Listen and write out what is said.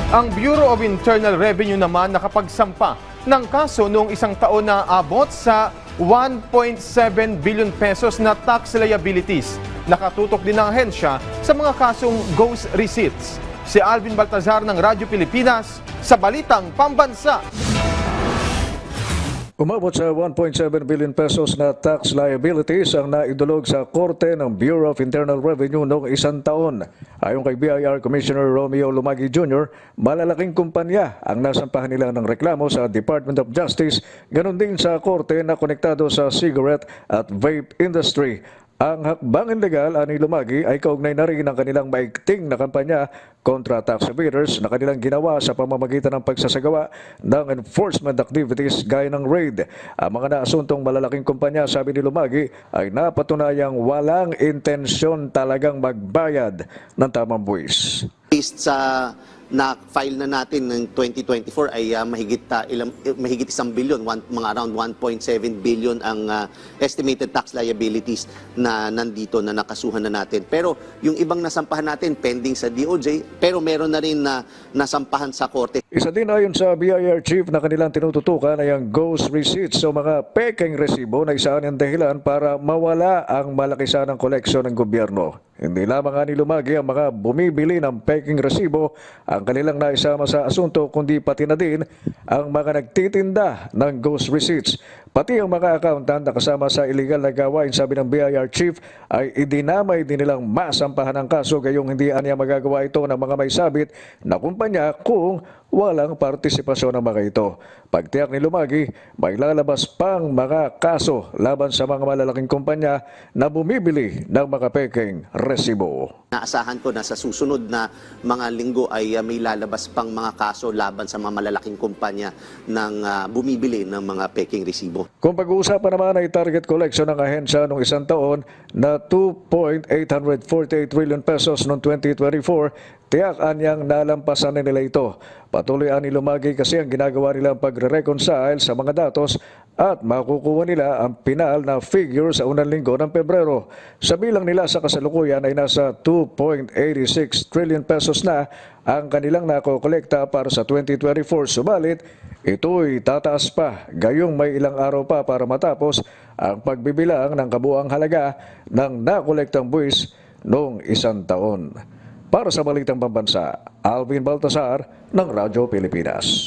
Ang Bureau of Internal Revenue naman nakapagsampa ng kaso noong isang taon na abot sa 1.7 billion pesos na tax liabilities. Nakatutok din ang ahensya sa mga kasong ghost receipts. Si Alvin Baltazar ng Radyo Pilipinas sa Balitang Pambansa. Umabot sa 1.7 billion pesos na tax liabilities ang naidulog sa korte ng Bureau of Internal Revenue noong isang taon. Ayon kay BIR Commissioner Romeo Lumagi Jr., malalaking kumpanya ang nasampahan nila ng reklamo sa Department of Justice, ganon din sa korte na konektado sa cigarette at vape industry. Ang hakbang illegal ani Lumagi ay kaugnay na rin ang kanilang maigting na kampanya kontra tax evaders na kanilang ginawa sa pamamagitan ng pagsasagawa ng enforcement activities gaya ng raid. Ang mga naasuntong malalaking kumpanya, sabi ni Lumagi, ay napatunayang walang intensyon talagang magbayad ng tamang buwis. Based sa na-file na natin ng 2024 ay mahigit 1 billion, mga around 1.7 billion ang estimated tax liabilities na nandito na nakasuhan na natin. Pero yung ibang nasampahan natin pending sa DOJ, pero meron na rin na nasampahan sa korte. Isa din ayon sa BIR Chief na kanilang tinututukan ay ang ghost receipts o mga pekeng resibo na isaan ang dahilan para mawala ang malakisanang koleksyon ng gobyerno. Hindi lamang ni Lumagi ang mga bumibili ng peking resibo ang kanilang naisama sa asunto, kundi pati na din ang mga nagtitinda ng ghost receipts. Pati ang mga accountant na kasama sa illegal na gawain, sabi ng BIR Chief, ay idinamay din nilang masampahan ang kaso, gayong hindi anya magagawa ito ng mga may sabit na kumpanya kung walang partisipasyon ng mga ito. Pagtiyak ni Lumagi, may lalabas pang mga kaso laban sa mga malalaking kumpanya na bumibili ng mga peking resibo. Naasahan ko na sa susunod na mga linggo ay may lalabas pang mga kaso laban sa mga malalaking kumpanya ng bumibili ng mga peking resibo. Kung pag-uusapan naman ay target collection ng ahensya noong isang taon na 2.848 trillion pesos noong 2024, tiyak anyang nalampasan na nila ito. Patuloy ani Lumagi kasi ang ginagawa nilang pagre-reconcile sa mga datos at makukuha nila ang pinal na figure sa unang linggo ng Pebrero. Sa bilang nila sa kasalukuyan ay nasa 2.86 trillion pesos na ang kanilang nakokolekta para sa 2024. Subalit, ito'y tataas pa, gayong may ilang araw pa para matapos ang pagbibilang ng kabuang halaga ng nakolektang buwis noong isang taon. Para sa Balitang Pambansa, Alvin Baltazar ng Radyo Pilipinas.